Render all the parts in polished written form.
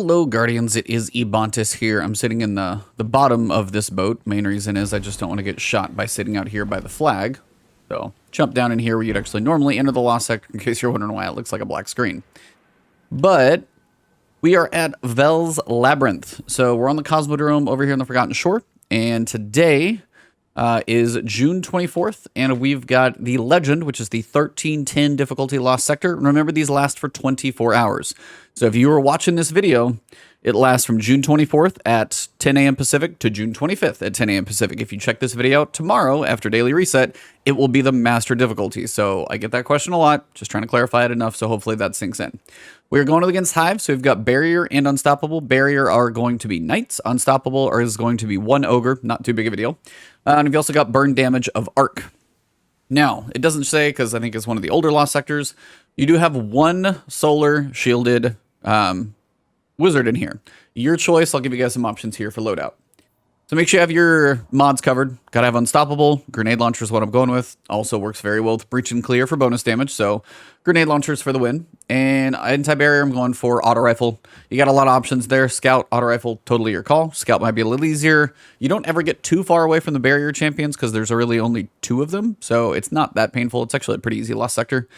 Hello, Guardians. It is Ebontis here. I'm sitting in the bottom of this boat. Main reason is I just don't want to get shot by sitting out here by the flag. So, jump down in here where you'd actually normally enter the Lost Sector, in case you're wondering why it looks like a black screen. But we are at Veles Labyrinth. So, we're on the Cosmodrome over here on the Forgotten Shore. And today is June 24th, and we've got the Legend, which is the 1310 difficulty Lost Sector. Remember, these last for 24 hours. So if you were watching this video, it lasts from June 24th at 10 a.m. Pacific to June 25th at 10 a.m. Pacific. If you check this video out tomorrow after Daily Reset, it will be the Master difficulty. So I get that question a lot, just trying to clarify it enough so hopefully that sinks in. We're going against Hive, so we've got Barrier and Unstoppable. Barrier are going to be Knights. Unstoppable is going to be one Ogre, not too big of a deal. And we've also got burn damage of Arc. Now, it doesn't say, because I think it's one of the older Lost Sectors, you do have one solar shielded wizard in here. Your choice. I'll give you guys some options here for loadout. So make sure you have your mods covered. Gotta have Unstoppable. Grenade launcher is what I'm going with. Also works very well with Breach and Clear for bonus damage. So grenade launchers for the win. And anti-barrier, I'm going for auto rifle. You got a lot of options there. Scout, auto rifle, totally your call. Scout might be a little easier. You don't ever get too far away from the barrier champions because there's really only two of them. So it's not that painful. It's actually a pretty easy Lost Sector.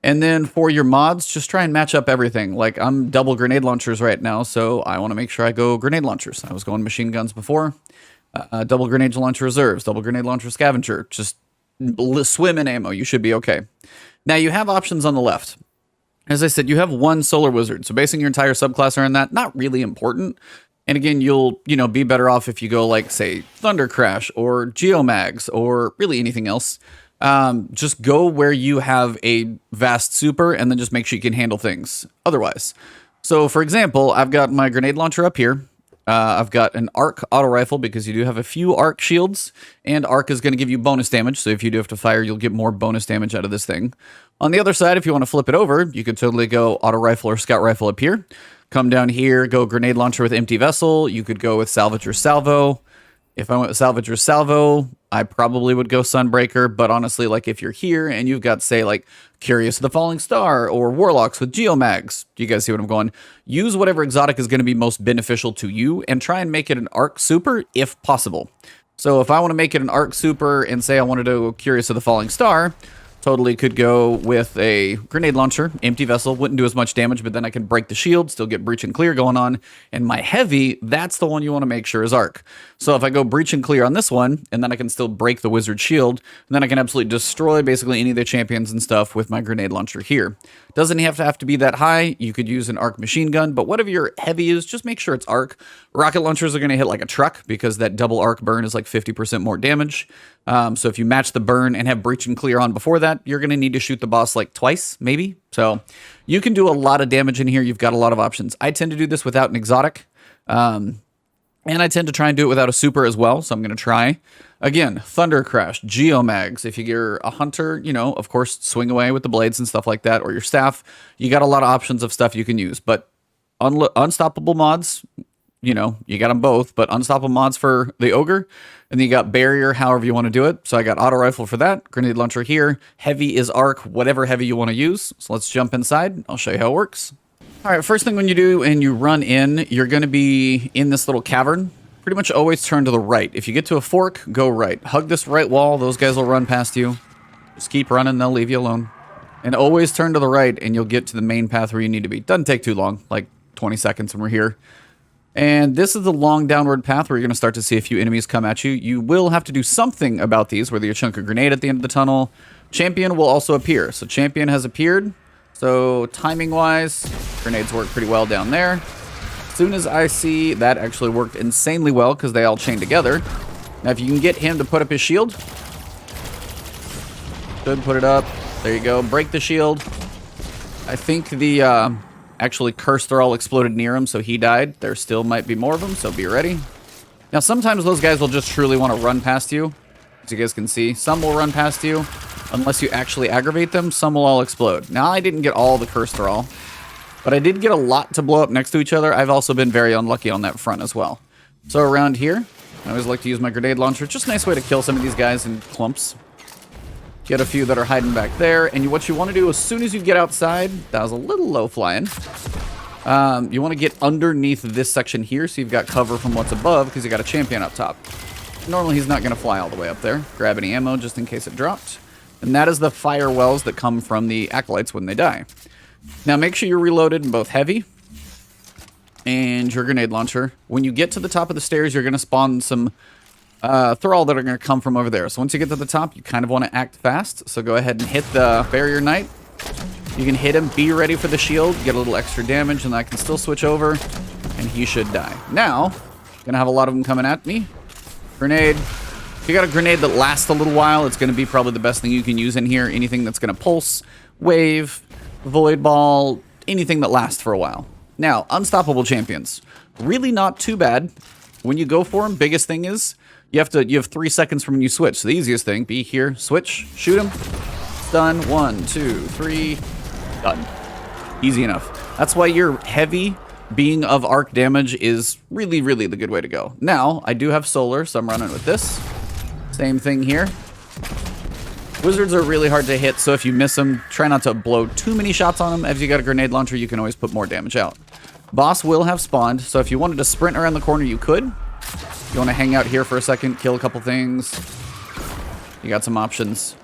And then for your mods, just try and match up everything. Like, I'm double grenade launchers right now, so I want to make sure I go grenade launchers. I was going machine guns before. Double grenade launcher reserves, double grenade launcher scavenger. Just swim in ammo. You should be okay. Now, you have options on the left. As I said, you have one solar wizard, so basing your entire subclass around that, not really important. And again, you'll, be better off if you go like, say, Thunder Crash or Geomags or really anything else. Just go where you have a vast super and then just make sure you can handle things otherwise. So for example, I've got my grenade launcher up here. I've got an arc auto rifle because you do have a few arc shields, and arc is going to give you bonus damage. So if you do have to fire, you'll get more bonus damage out of this thing. On the other side, if you want to flip it over, you could totally go auto rifle or scout rifle up here. Come down here, go grenade launcher with empty vessel. You could go with salvage or salvo. If I went with salvage or salvo, I probably would go Sunbreaker, but honestly, like if you're here and you've got, say, like Curious of the Falling Star or Warlocks with Geomags, do you guys see what I'm going? Use whatever exotic is going to be most beneficial to you and try and make it an Arc Super if possible. So if I want to make it an Arc Super and say I wanted to go Curious of the Falling Star, totally could go with a grenade launcher, empty vessel, wouldn't do as much damage, but then I can break the shield, still get breach and clear going on. And my heavy, that's the one you want to make sure is arc. So if I go breach and clear on this one, and then I can still break the wizard shield, and then I can absolutely destroy basically any of the champions and stuff with my grenade launcher here. Doesn't have to be that high. You could use an arc machine gun, but whatever your heavy is, just make sure it's arc. Rocket launchers are going to hit like a truck because that double arc burn is like 50% more damage. So if you match the burn and have breach and clear on before that, you're going to need to shoot the boss like twice, maybe. So you can do a lot of damage in here. You've got a lot of options. I tend to do this without an exotic. And I tend to try and do it without a super as well. So I'm going to try. Again, Thunder Crash, Geomags. If you're a hunter, of course, swing away with the blades and stuff like that, or your staff. You got a lot of options of stuff you can use. But unstoppable mods, you got them both. But unstoppable mods for the Ogre. And then you got Barrier, however you want to do it. So I got auto rifle for that. Grenade launcher here. Heavy is arc, whatever heavy you want to use. So let's jump inside. I'll show you how it works. All right, first thing when you do and you run in, you're going to be in this little cavern. Pretty much always turn to the right. If you get to a fork, go right. Hug this right wall. Those guys will run past you. Just keep running. They'll leave you alone. And always turn to the right and you'll get to the main path where you need to be. Doesn't take too long, like 20 seconds when we're here. And this is the long downward path where you're going to start to see a few enemies come at you. You will have to do something about these, whether you chunk a grenade at the end of the tunnel. Champion will also appear. So Champion has appeared. So timing-wise, grenades work pretty well down there. As soon as I see that actually worked insanely well because they all chain together. Now, if you can get him to put up his shield. Good, put it up. There you go. Break the shield. I think the actually cursed are all exploded near him, so he died. There still might be more of them, so be ready. Now, sometimes those guys will just truly want to run past you. As you guys can see, some will run past you. Unless you actually aggravate them, some will all explode. Now, I didn't get all the cursed thrall, but I did get a lot to blow up next to each other. I've also been very unlucky on that front as well. So around here, I always like to use my grenade launcher. Just a nice way to kill some of these guys in clumps. Get a few that are hiding back there. And what you want to do as soon as you get outside, that was a little low flying. You want to get underneath this section here so you've got cover from what's above because you got a champion up top. Normally he's not going to fly all the way up there. Grab any ammo just in case it dropped. And that is the fire wells that come from the acolytes when they die. Now make sure you're reloaded in both heavy and your grenade launcher. When you get to the top of the stairs, you're going to spawn some thrall that are going to come from over there. So once you get to the top, you kind of want to act fast. So go ahead and hit the barrier knight. You can hit him, be ready for the shield, get a little extra damage, and I can still switch over, and he should die. Now, gonna have a lot of them coming at me. Grenade. If you got a grenade that lasts a little while, it's gonna be probably the best thing you can use in here. Anything that's gonna pulse, wave, void ball, anything that lasts for a while. Now, unstoppable champions. Really not too bad. When you go for them, biggest thing is you have 3 seconds from when you switch. So the easiest thing, be here, switch, shoot him. Done. 1, 2, 3. Done. Easy enough. That's why your heavy being of arc damage is really, really the good way to go. Now, I do have solar, so I'm running with this. Same thing here. Wizards are really hard to hit, so if you miss them, try not to blow too many shots on them. If you got a grenade launcher, you can always put more damage out. Boss will have spawned, so if you wanted to sprint around the corner, you could. If you want to hang out here for a second, kill a couple things, you got some options.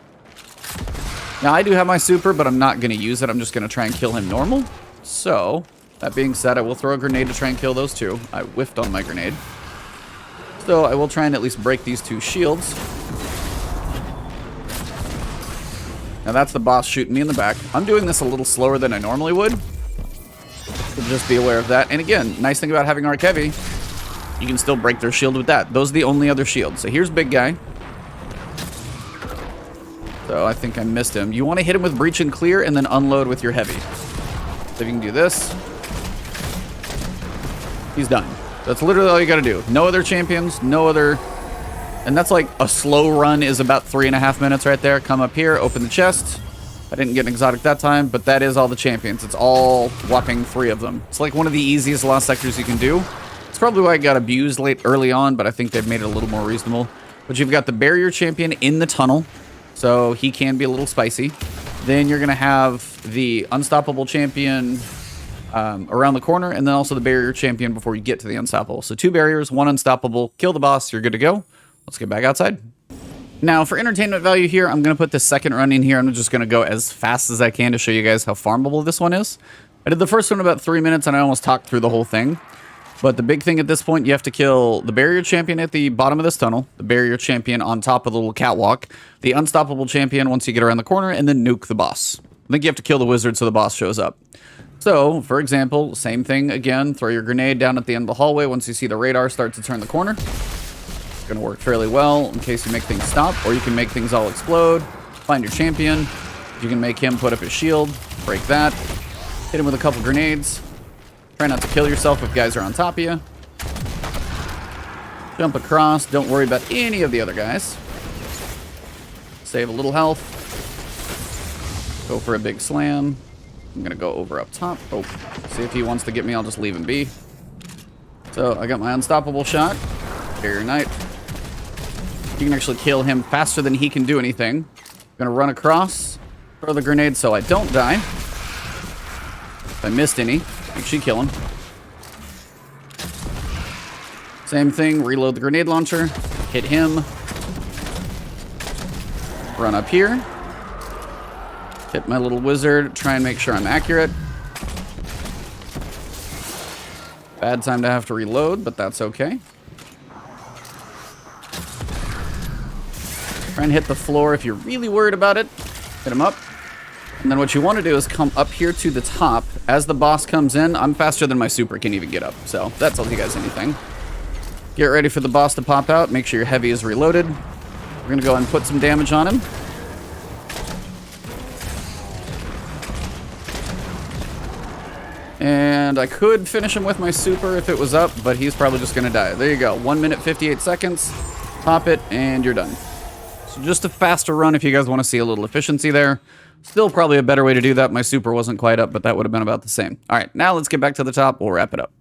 Now, I do have my super, but I'm not going to use it. I'm just going to try and kill him normal. So, that being said, I will throw a grenade to try and kill those two. I whiffed on my grenade. So, I will try and at least break these two shields. Now, that's the boss shooting me in the back. I'm doing this a little slower than I normally would. So just be aware of that. And again, nice thing about having arc heavy, you can still break their shield with that. Those are the only other shields. So, here's big guy. So I think I missed him. You want to hit him with breach and clear and then unload with your heavy. So if you can do this, he's done. That's literally all you got to do. No other champions, no other. And that's like a slow run is about 3.5 minutes right there. Come up here, open the chest. I didn't get an exotic that time, but that is all the champions. It's all whopping 3 of them. It's like one of the easiest lost sectors you can do. It's probably why I got abused early on, but I think they've made it a little more reasonable. But you've got the barrier champion in the tunnel. So he can be a little spicy. Then you're going to have the unstoppable champion around the corner, and then also the barrier champion before you get to the unstoppable. So 2 barriers, 1 unstoppable. Kill the boss, you're good to go. Let's get back outside. Now, for entertainment value here, I'm going to put the second run in here. I'm just going to go as fast as I can to show you guys how farmable this one is. I did the first one in about 3 minutes, and I almost talked through the whole thing. But the big thing at this point, you have to kill the barrier champion at the bottom of this tunnel, the barrier champion on top of the little catwalk, the unstoppable champion once you get around the corner, and then nuke the boss. I think you have to kill the wizard so the boss shows up. So, for example, same thing again, throw your grenade down at the end of the hallway once you see the radar start to turn the corner. It's going to work fairly well in case you make things stop, or you can make things all explode. Find your champion. You can make him put up his shield, break that, hit him with a couple grenades. Try not to kill yourself if guys are on top of you. Jump across. Don't worry about any of the other guys. Save a little health. Go for a big slam. I'm going to go over up top. Oh, see if he wants to get me. I'll just leave him be. So I got my unstoppable shot. Barrier Knight. You can actually kill him faster than he can do anything. I'm going to run across. Throw the grenade so I don't die. If I missed any, make sure you kill him. Same thing, reload the grenade launcher, hit him. Run up here. Hit my little wizard, try and make sure I'm accurate. Bad time to have to reload, but that's okay. Try and hit the floor if you're really worried about it. Hit him up. And then what you want to do is come up here to the top. As the boss comes in, I'm faster than my super can even get up. So that tells you guys anything. Get ready for the boss to pop out. Make sure your heavy is reloaded. We're going to go ahead and put some damage on him. And I could finish him with my super if it was up, but he's probably just going to die. There you go. 1 minute, 58 seconds. Pop it, and you're done. So just a faster run if you guys want to see a little efficiency there. Still probably a better way to do that. My super wasn't quite up, but that would have been about the same. All right, now let's get back to the top. We'll wrap it up.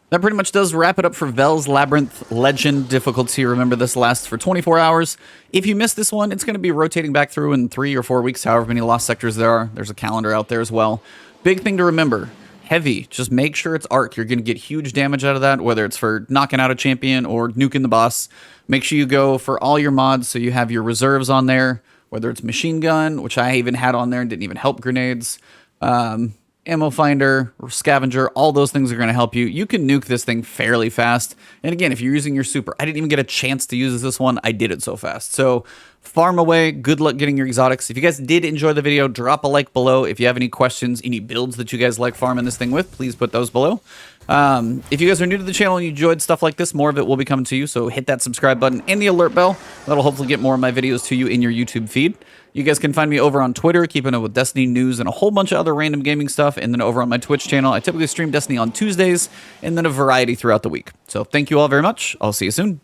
That pretty much does wrap it up for Veles Labyrinth Legend difficulty. Remember, this lasts for 24 hours. If you missed this one, it's going to be rotating back through in 3 or 4 weeks, however many lost sectors there are. There's a calendar out there as well. Big thing to remember, heavy. Just make sure it's arc. You're going to get huge damage out of that, whether it's for knocking out a champion or nuking the boss. Make sure you go for all your mods so you have your reserves on there, whether it's machine gun, which I even had on there and didn't even help grenades, ammo finder, or scavenger, all those things are going to help you. You can nuke this thing fairly fast. And again, if you're using your super, I didn't even get a chance to use this one. I did it so fast. So farm away. Good luck getting your exotics. If you guys did enjoy the video, drop a like below. If you have any questions, any builds that you guys like farming this thing with, please put those below. If you guys are new to the channel and you enjoyed stuff like this, more of it will be coming to you. So hit that subscribe button and the alert bell. That'll hopefully get more of my videos to you in your YouTube feed. You guys can find me over on Twitter, keeping up with Destiny news and a whole bunch of other random gaming stuff. And then over on my Twitch channel, I typically stream Destiny on Tuesdays and then a variety throughout the week. So thank you all very much. I'll see you soon.